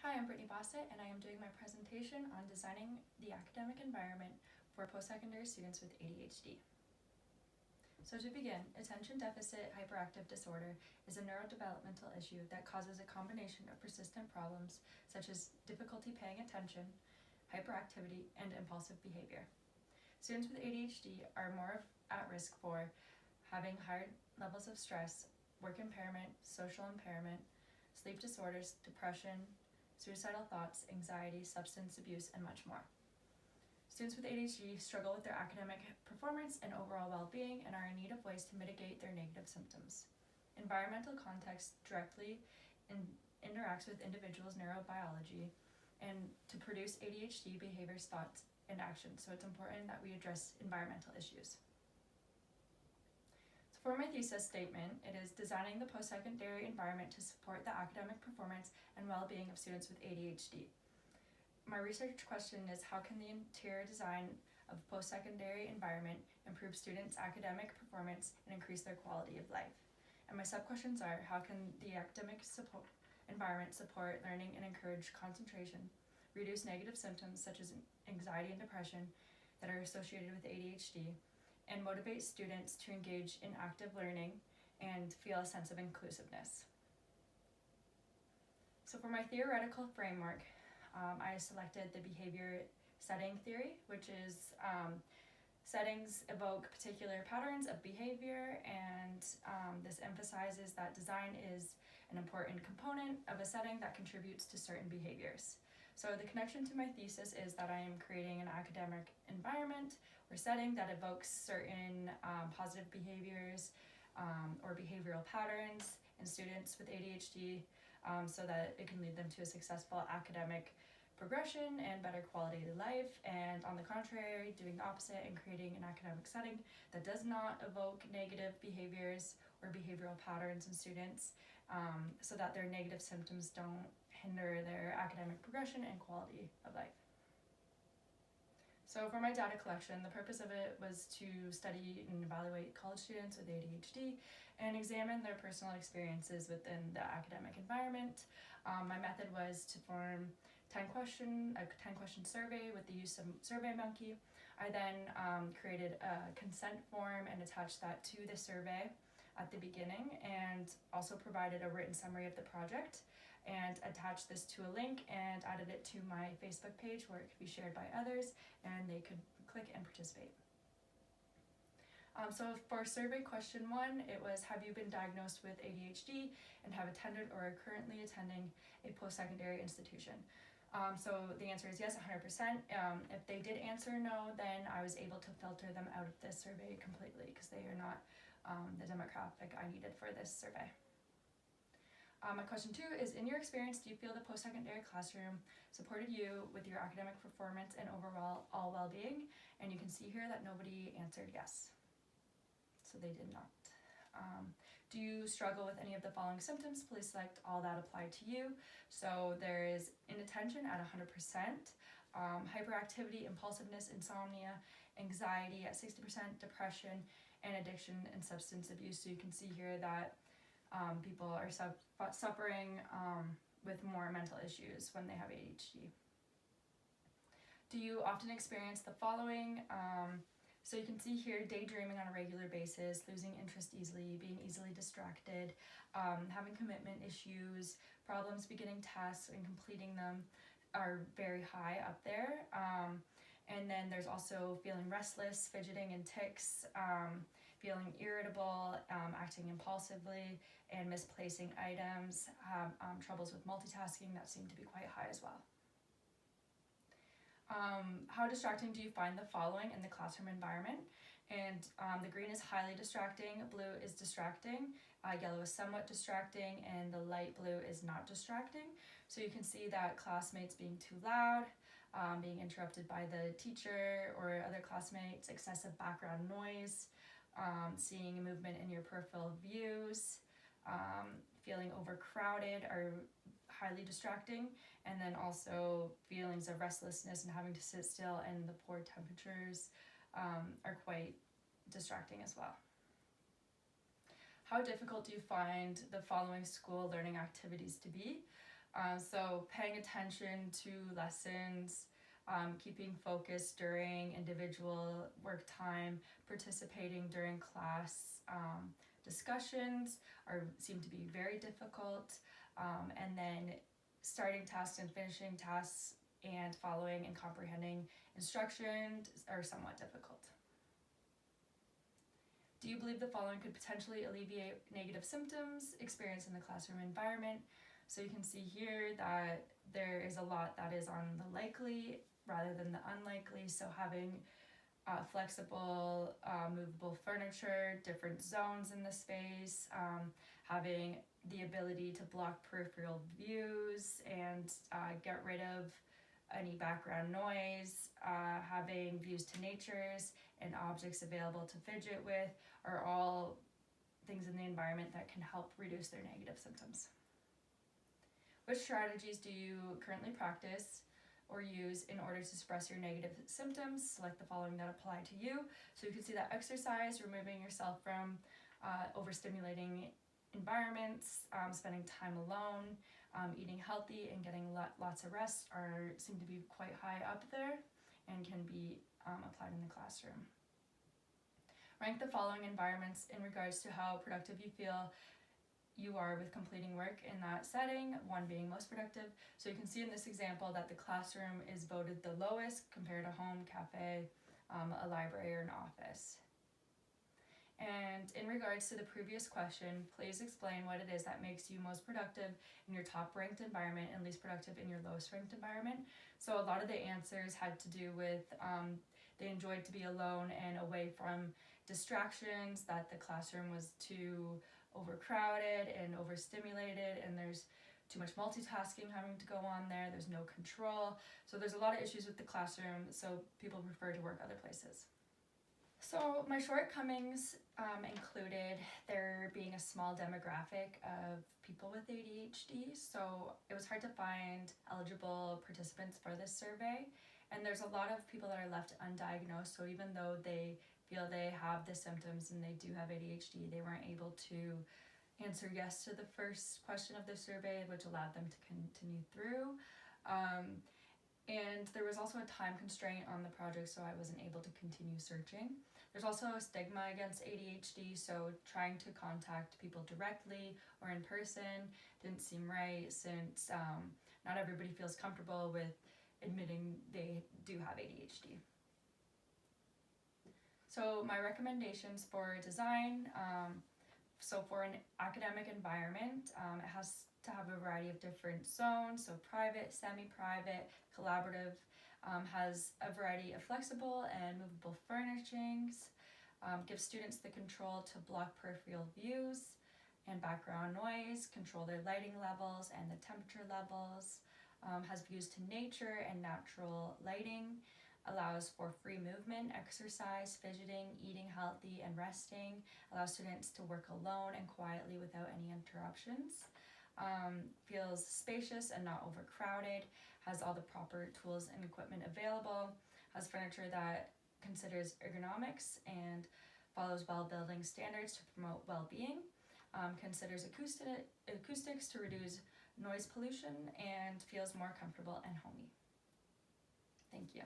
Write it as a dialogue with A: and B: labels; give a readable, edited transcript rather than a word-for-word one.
A: Hi, I'm Brittany Bossuyt, and I am doing my presentation on designing the academic environment for post-secondary students with ADHD. So to begin, attention deficit hyperactive disorder is a neurodevelopmental issue that causes a combination of persistent problems such as difficulty paying attention, hyperactivity, and impulsive behavior. Students with ADHD are more at risk for having higher levels of stress, work impairment, social impairment, sleep disorders, depression, suicidal thoughts, anxiety, substance abuse, and much more. Students with ADHD struggle with their academic performance and overall well-being and are in need of ways to mitigate their negative symptoms. Environmental context directly interacts with individuals' neurobiology and to produce ADHD behaviors, thoughts, and actions, so it's important that we address environmental issues. For my thesis statement, it is designing the post-secondary environment to support the academic performance and well-being of students with ADHD. My research question is, how can the interior design of post-secondary environment improve students' academic performance and increase their quality of life? And my sub-questions are, how can the academic environment support learning and encourage concentration, reduce negative symptoms such as anxiety and depression that are associated with ADHD, and motivate students to engage in active learning and feel a sense of inclusiveness. So for my theoretical framework, I selected the behavior setting theory, which is settings evoke particular patterns of behavior, and this emphasizes that design is an important component of a setting that contributes to certain behaviors. So the connection to my thesis is that I am creating an academic environment or setting that evokes certain positive behaviors or behavioral patterns in students with ADHD so that it can lead them to a successful academic progression and better quality of life, and on the contrary, doing the opposite and creating an academic setting that does not evoke negative behaviors or behavioral patterns in students so that their negative symptoms don't hinder their academic progression and quality of life. So for my data collection, the purpose of it was to study and evaluate college students with ADHD and examine their personal experiences within the academic environment. My method was to form a 10-question survey with the use of SurveyMonkey. I then created a consent form and attached that to the survey at the beginning, and also provided a written summary of the project, and attached this to a link and added it to my Facebook page where it could be shared by others and they could click and participate. So for survey question 1, it was, have you been diagnosed with ADHD and have attended or are currently attending a post-secondary institution? So the answer is yes, 100%. If they did answer no, then I was able to filter them out of this survey completely because they are not the demographic I needed for this survey. My question 2 is, in your experience, do you feel the post-secondary classroom supported you with your academic performance and overall well-being? And you can see here that nobody answered yes. So they did not. Do you struggle with any of the following symptoms? Please select all that apply to you. So there is inattention at 100%, hyperactivity, impulsiveness, insomnia, anxiety at 60%, depression, and addiction and substance abuse. So you can see here that people are suffering with more mental issues when they have ADHD. Do you often experience the following? So you can see here, daydreaming on a regular basis, losing interest easily, being easily distracted, having commitment issues, problems beginning tasks and completing them are very high up there. And then there's also feeling restless, fidgeting and tics, feeling irritable, acting impulsively, and misplacing items, have troubles with multitasking that seem to be quite high as well. How distracting do you find the following in the classroom environment? And the green is highly distracting, blue is distracting, yellow is somewhat distracting, and the light blue is not distracting. So you can see that classmates being too loud, being interrupted by the teacher or other classmates, excessive background noise, seeing movement in your peripheral views, feeling overcrowded are highly distracting, and then also feelings of restlessness and having to sit still and the poor temperatures are quite distracting as well. How difficult do you find the following school learning activities to be? So paying attention to lessons, keeping focus during individual work time, participating during class discussions seem to be very difficult, and then starting tasks and finishing tasks and following and comprehending instructions are somewhat difficult. Do you believe the following could potentially alleviate negative symptoms experienced in the classroom environment? So you can see here that there is a lot that is on the likely rather than the unlikely. So having flexible, movable furniture, different zones in the space, having the ability to block peripheral views and get rid of any background noise, having views to natures and objects available to fidget with are all things in the environment that can help reduce their negative symptoms. Which strategies do you currently practice or use in order to suppress your negative symptoms? Select the following that apply to you. So you can see that exercise, removing yourself from overstimulating environments, spending time alone, eating healthy and getting lots of rest seem to be quite high up there and can be applied in the classroom. Rank the following environments in regards to how productive you feel you are with completing work in that setting, one being most productive. So you can see in this example that the classroom is voted the lowest compared to home, cafe, a library, or an office. And in regards to the previous question, please explain what it is that makes you most productive in your top ranked environment and least productive in your lowest ranked environment. So a lot of the answers had to do with they enjoyed to be alone and away from distractions, that the classroom was too overcrowded and overstimulated, and there's too much multitasking having to go on there, there's no control. So there's a lot of issues with the classroom, so people prefer to work other places. So my shortcomings included there being a small demographic of people with ADHD, so it was hard to find eligible participants for this survey, and there's a lot of people that are left undiagnosed, so even though they feel they have the symptoms and they do have ADHD, they weren't able to answer yes to the first question of the survey, which allowed them to continue through. And there was also a time constraint on the project, so I wasn't able to continue searching. There's also a stigma against ADHD, so trying to contact people directly or in person didn't seem right, since not everybody feels comfortable with admitting they do have ADHD. So my recommendations for design, so for an academic environment, it has to have a variety of different zones, so private, semi-private, collaborative, has a variety of flexible and movable furnishings, gives students the control to block peripheral views and background noise, control their lighting levels and the temperature levels, has views to nature and natural lighting, allows for free movement, exercise, fidgeting, eating healthy, and resting, allows students to work alone and quietly without any interruptions, feels spacious and not overcrowded, has all the proper tools and equipment available, has furniture that considers ergonomics and follows well-building standards to promote well-being, considers acoustics to reduce noise pollution, and feels more comfortable and homey. Thank you.